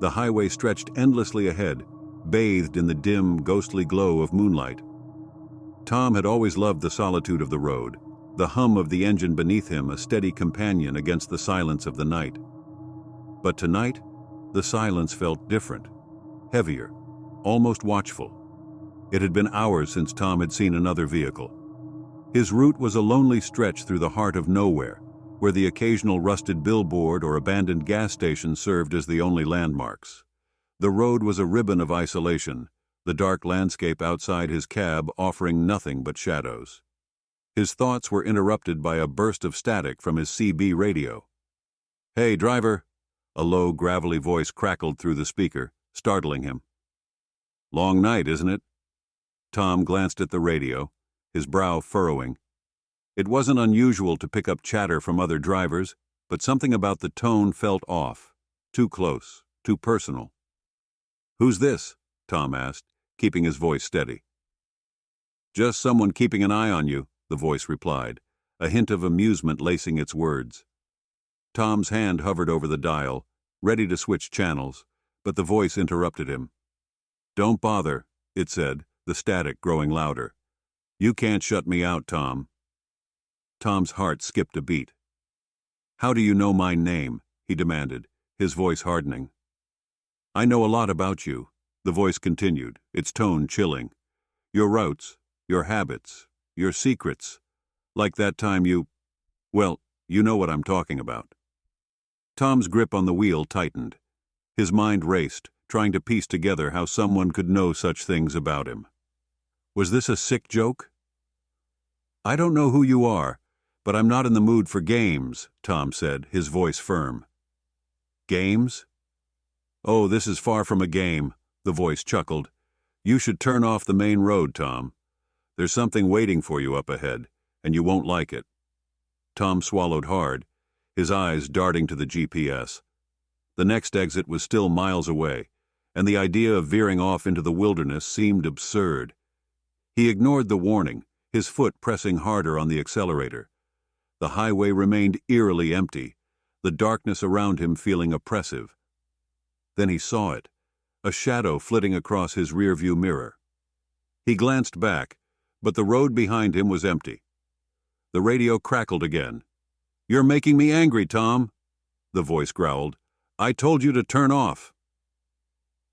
The highway stretched endlessly ahead, bathed in the dim, ghostly glow of moonlight. Tom had always loved the solitude of the road, the hum of the engine beneath him a steady companion against the silence of the night. But tonight, the silence felt different, heavier, almost watchful. It had been hours since Tom had seen another vehicle. His route was a lonely stretch through the heart of nowhere, where the occasional rusted billboard or abandoned gas station served as the only landmarks. The road was a ribbon of isolation, the dark landscape outside his cab offering nothing but shadows. His thoughts were interrupted by a burst of static from his CB radio. "Hey, driver!" A low, gravelly voice crackled through the speaker, startling him. "Long night, isn't it?" Tom glanced at the radio, his brow furrowing. It wasn't unusual to pick up chatter from other drivers, but something about the tone felt off, too close, too personal. "Who's this?" Tom asked, keeping his voice steady. "Just someone keeping an eye on you," the voice replied, a hint of amusement lacing its words. Tom's hand hovered over the dial, ready to switch channels, but the voice interrupted him. "Don't bother," it said, the static growing louder. "You can't shut me out, Tom." Tom's heart skipped a beat. "How do you know my name?" he demanded, his voice hardening. "I know a lot about you," the voice continued, its tone chilling. "Your routes, your habits, your secrets. Like that time well, you know what I'm talking about." Tom's grip on the wheel tightened. His mind raced, trying to piece together how someone could know such things about him. Was this a sick joke? "I don't know who you are, but I'm not in the mood for games," Tom said, his voice firm. "Games? Oh, this is far from a game," the voice chuckled. "You should turn off the main road, Tom. There's something waiting for you up ahead, and you won't like it." Tom swallowed hard, his eyes darting to the GPS. The next exit was still miles away, and the idea of veering off into the wilderness seemed absurd. He ignored the warning, his foot pressing harder on the accelerator. The highway remained eerily empty, the darkness around him feeling oppressive. Then he saw it, a shadow flitting across his rearview mirror. He glanced back, but the road behind him was empty. The radio crackled again. "You're making me angry, Tom," the voice growled. "I told you to turn off."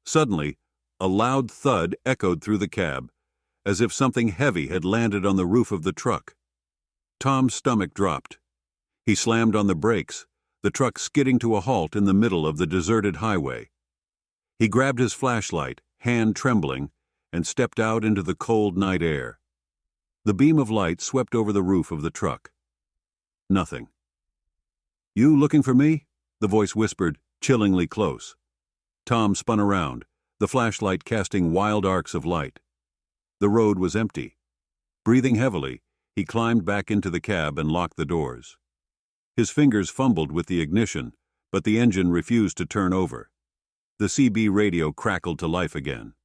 Suddenly, a loud thud echoed through the cab, as if something heavy had landed on the roof of the truck. Tom's stomach dropped. He slammed on the brakes, the truck skidding to a halt in the middle of the deserted highway. He grabbed his flashlight, hand trembling, and stepped out into the cold night air. The beam of light swept over the roof of the truck. Nothing. "You looking for me?" the voice whispered, chillingly close. Tom spun around, the flashlight casting wild arcs of light. The road was empty. Breathing heavily, he climbed back into the cab and locked the doors. His fingers fumbled with the ignition, but the engine refused to turn over. The CB radio crackled to life again.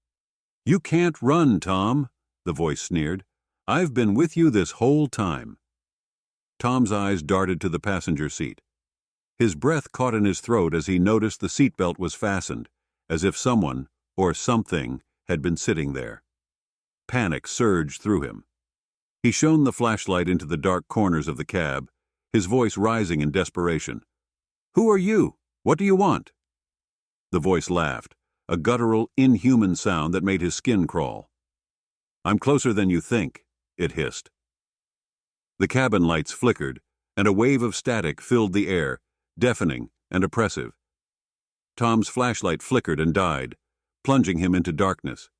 "You can't run, Tom," the voice sneered. "I've been with you this whole time." Tom's eyes darted to the passenger seat. His breath caught in his throat as he noticed the seatbelt was fastened, as if someone, or something, had been sitting there. Panic surged through him. He shone the flashlight into the dark corners of the cab, his voice rising in desperation. "Who are you? What do you want?" The voice laughed, a guttural, inhuman sound that made his skin crawl. "I'm closer than you think," it hissed. The cabin lights flickered, and a wave of static filled the air, deafening and oppressive. Tom's flashlight flickered and died, plunging him into darkness.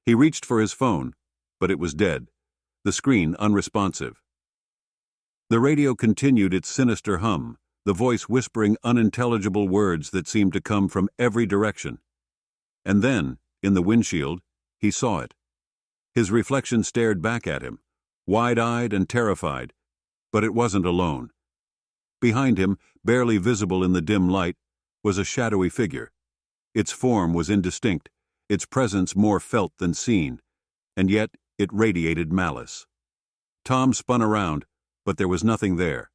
He reached for his phone, but it was dead, the screen unresponsive. The radio continued its sinister hum, the voice whispering unintelligible words that seemed to come from every direction. And then, in the windshield, he saw it. His reflection stared back at him, wide-eyed and terrified, but it wasn't alone. Behind him, barely visible in the dim light, was a shadowy figure. Its form was indistinct, its presence more felt than seen, and yet it radiated malice. Tom spun around, but there was nothing there.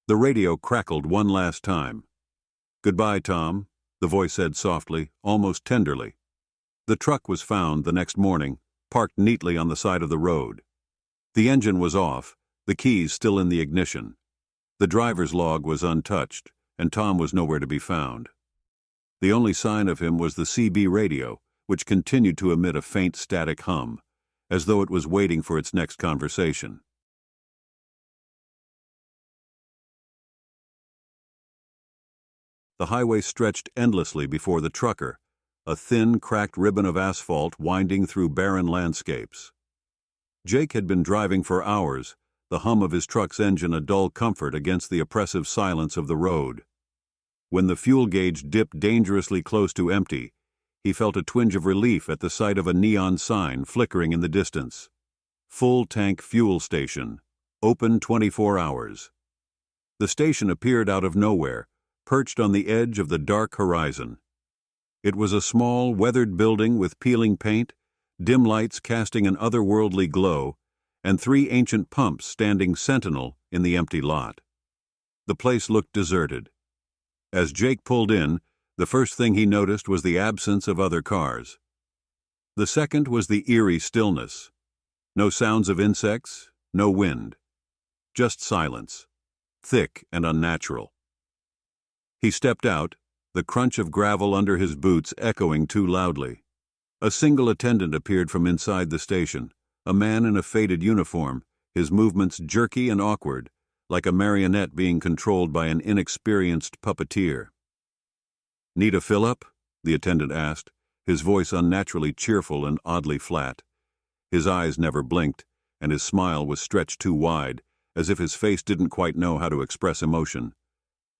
The radio crackled one last time. "Goodbye, Tom," the voice said softly, almost tenderly. The truck was found the next morning, parked neatly on the side of the road. The engine was off, the keys still in the ignition. The driver's log was untouched, and Tom was nowhere to be found. The only sign of him was the CB radio, which continued to emit a faint static hum, as though it was waiting for its next conversation. The highway stretched endlessly before the trucker, a thin, cracked ribbon of asphalt winding through barren landscapes. Jake had been driving for hours, the hum of his truck's engine a dull comfort against the oppressive silence of the road. When the fuel gauge dipped dangerously close to empty, he felt a twinge of relief at the sight of a neon sign flickering in the distance. Full tank fuel station, open 24 hours. The station appeared out of nowhere, perched on the edge of the dark horizon. It was a small, weathered building with peeling paint, dim lights casting an otherworldly glow, and 3 ancient pumps standing sentinel in the empty lot. The place looked deserted. As Jake pulled in, the first thing he noticed was the absence of other cars. The second was the eerie stillness. No sounds of insects, no wind. Just silence, thick and unnatural. He stepped out, the crunch of gravel under his boots echoing too loudly. A single attendant appeared from inside the station, a man in a faded uniform, his movements jerky and awkward, like a marionette being controlled by an inexperienced puppeteer. "Need a fill-up?" the attendant asked, his voice unnaturally cheerful and oddly flat. His eyes never blinked, and his smile was stretched too wide, as if his face didn't quite know how to express emotion.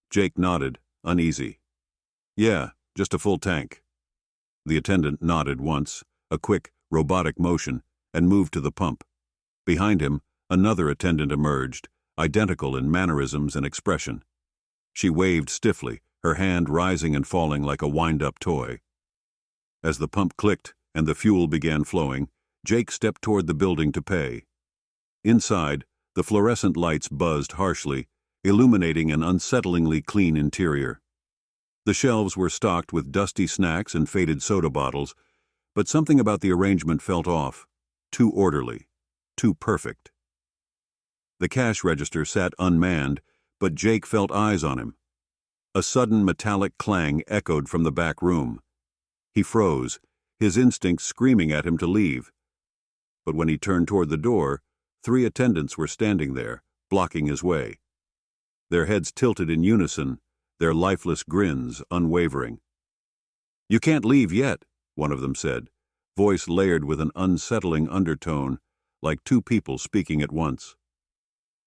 Jake nodded, uneasy. "Yeah, just a full tank." The attendant nodded once, a quick, robotic motion, and moved to the pump. Behind him, another attendant emerged, identical in mannerisms and expression. She waved stiffly, her hand rising and falling like a wind-up toy. As the pump clicked and the fuel began flowing, Jake stepped toward the building to pay. Inside, the fluorescent lights buzzed harshly, illuminating an unsettlingly clean interior. The shelves were stocked with dusty snacks and faded soda bottles, but something about the arrangement felt off, too orderly, too perfect. The cash register sat unmanned, but Jake felt eyes on him. A sudden metallic clang echoed from the back room. He froze, his instincts screaming at him to leave. But when he turned toward the door, 3 attendants were standing there, blocking his way. Their heads tilted in unison, their lifeless grins unwavering. "You can't leave yet," one of them said, voice layered with an unsettling undertone, like 2 people speaking at once.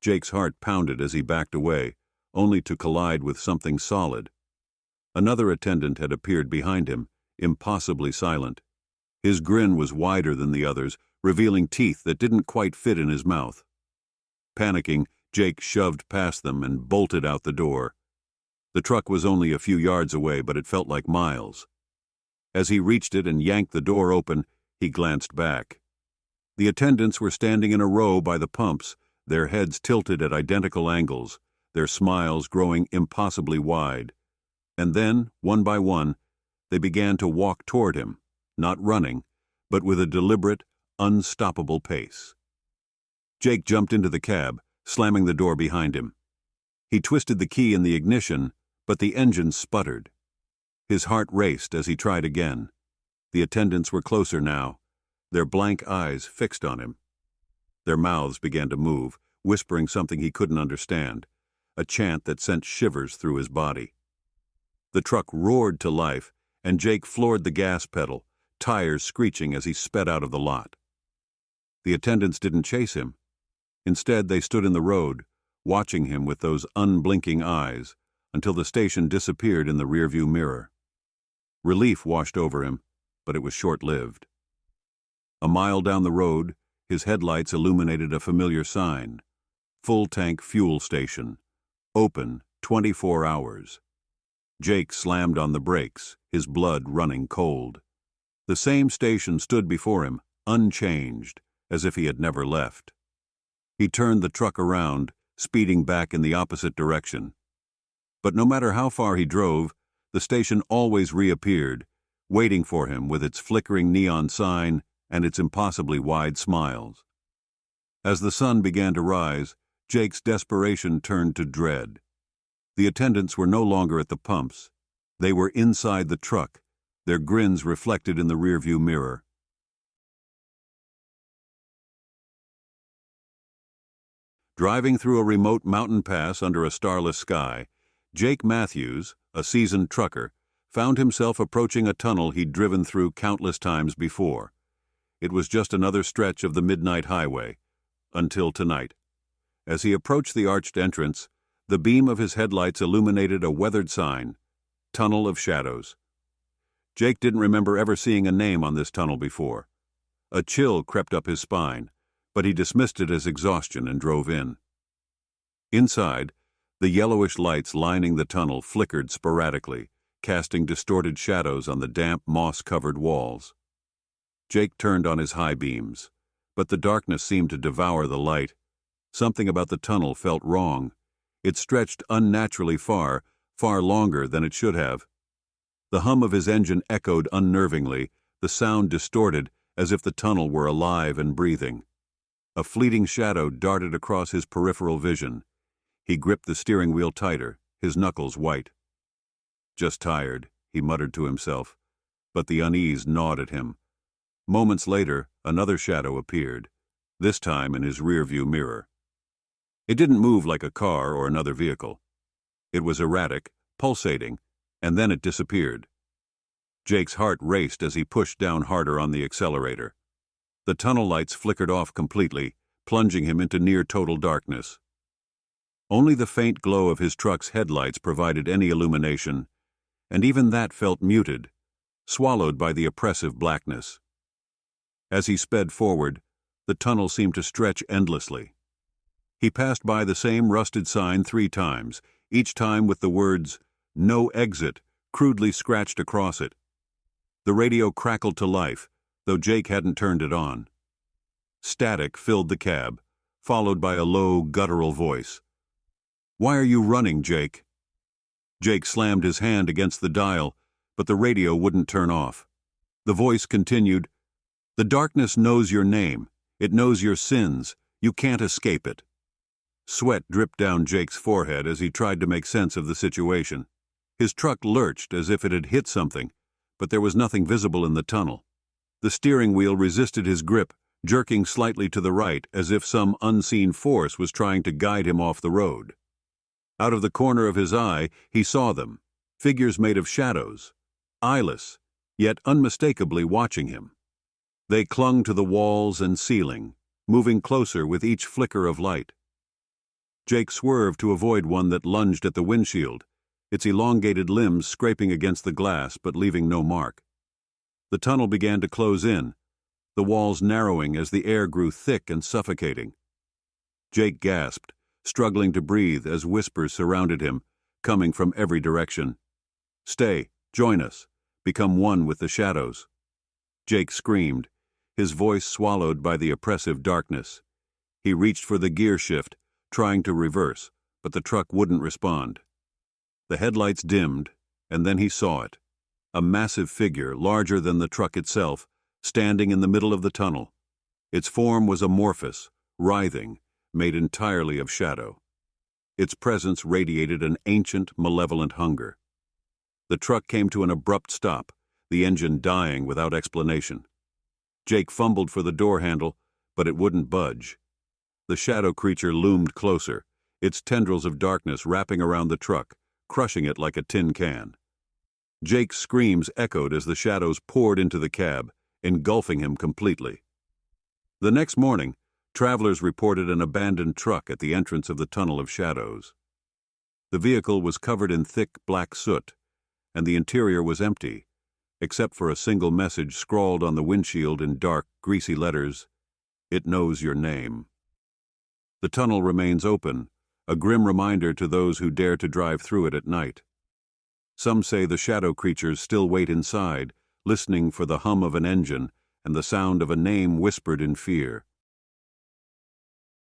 Jake's heart pounded as he backed away, only to collide with something solid. Another attendant had appeared behind him, impossibly silent. His grin was wider than the others, revealing teeth that didn't quite fit in his mouth. Panicking, Jake shoved past them and bolted out the door. The truck was only a few yards away, but it felt like miles. As he reached it and yanked the door open, he glanced back. The attendants were standing in a row by the pumps, their heads tilted at identical angles, their smiles growing impossibly wide. And then, one by one, they began to walk toward him, not running, but with a deliberate, unstoppable pace. Jake jumped into the cab, slamming the door behind him. He twisted the key in the ignition, but the engine sputtered. His heart raced as he tried again. The attendants were closer now, their blank eyes fixed on him. Their mouths began to move, whispering something he couldn't understand, a chant that sent shivers through his body. The truck roared to life, and Jake floored the gas pedal, tires screeching as he sped out of the lot. The attendants didn't chase him. Instead, they stood in the road, watching him with those unblinking eyes, until the station disappeared in the rearview mirror. Relief washed over him, but it was short-lived. A mile down the road, his headlights illuminated a familiar sign: full-tank fuel station, open 24 hours. Jake slammed on the brakes, his blood running cold. The same station stood before him, unchanged, as if he had never left. He turned the truck around, speeding back in the opposite direction. But no matter how far he drove, The station always reappeared, waiting for him with its flickering neon sign and its impossibly wide smiles. As the sun began to rise, Jake's desperation turned to dread. The attendants were no longer at the pumps. They were inside the truck, their grins reflected in the rearview mirror. Driving through a remote mountain pass under a starless sky, Jake Matthews, a seasoned trucker, found himself approaching a tunnel he'd driven through countless times before. It was just another stretch of the midnight highway, until tonight. As he approached the arched entrance, the beam of his headlights illuminated a weathered sign, Tunnel of Shadows. Jake didn't remember ever seeing a name on this tunnel before. A chill crept up his spine, but he dismissed it as exhaustion and drove in. Inside, the yellowish lights lining the tunnel flickered sporadically, casting distorted shadows on the damp, moss-covered walls. Jake turned on his high beams, but the darkness seemed to devour the light. Something about the tunnel felt wrong. It stretched unnaturally far, far longer than it should have. The hum of his engine echoed unnervingly, the sound distorted, as if the tunnel were alive and breathing. A fleeting shadow darted across his peripheral vision. He gripped the steering wheel tighter, his knuckles white. "Just tired," he muttered to himself, but the unease gnawed at him. Moments later, another shadow appeared, this time in his rearview mirror. It didn't move like a car or another vehicle. It was erratic, pulsating, and then it disappeared. Jake's heart raced as he pushed down harder on the accelerator. The tunnel lights flickered off completely, plunging him into near-total darkness. Only the faint glow of his truck's headlights provided any illumination, and even that felt muted, swallowed by the oppressive blackness. As he sped forward, the tunnel seemed to stretch endlessly. He passed by the same rusted sign 3 times, each time with the words, "No exit," crudely scratched across it. The radio crackled to life, though Jake hadn't turned it on. Static filled the cab, followed by a low, guttural voice. "Why are you running, Jake?" Jake slammed his hand against the dial, but the radio wouldn't turn off. The voice continued, "The darkness knows your name. It knows your sins. You can't escape it." Sweat dripped down Jake's forehead as he tried to make sense of the situation. His truck lurched as if it had hit something, but there was nothing visible in the tunnel. The steering wheel resisted his grip, jerking slightly to the right as if some unseen force was trying to guide him off the road. Out of the corner of his eye, he saw them, figures made of shadows, eyeless, yet unmistakably watching him. They clung to the walls and ceiling, moving closer with each flicker of light. Jake swerved to avoid one that lunged at the windshield, its elongated limbs scraping against the glass but leaving no mark. The tunnel began to close in, the walls narrowing as the air grew thick and suffocating. Jake gasped, struggling to breathe as whispers surrounded him, coming from every direction. "Stay, join us, become one with the shadows." Jake screamed, his voice swallowed by the oppressive darkness. He reached for the gear shift, trying to reverse, but the truck wouldn't respond. The headlights dimmed, and then he saw it. A massive figure, larger than the truck itself, standing in the middle of the tunnel. Its form was amorphous, writhing, made entirely of shadow. Its presence radiated an ancient, malevolent hunger. The truck came to an abrupt stop, the engine dying without explanation. Jake fumbled for the door handle, but it wouldn't budge. The shadow creature loomed closer, its tendrils of darkness wrapping around the truck, crushing it like a tin can. Jake's screams echoed as the shadows poured into the cab, engulfing him completely. The next morning, travelers reported an abandoned truck at the entrance of the Tunnel of Shadows. The vehicle was covered in thick black soot, and the interior was empty, except for a single message scrawled on the windshield in dark, greasy letters, "It knows your name." The tunnel remains open, a grim reminder to those who dare to drive through it at night. Some say the shadow creatures still wait inside, listening for the hum of an engine and the sound of a name whispered in fear.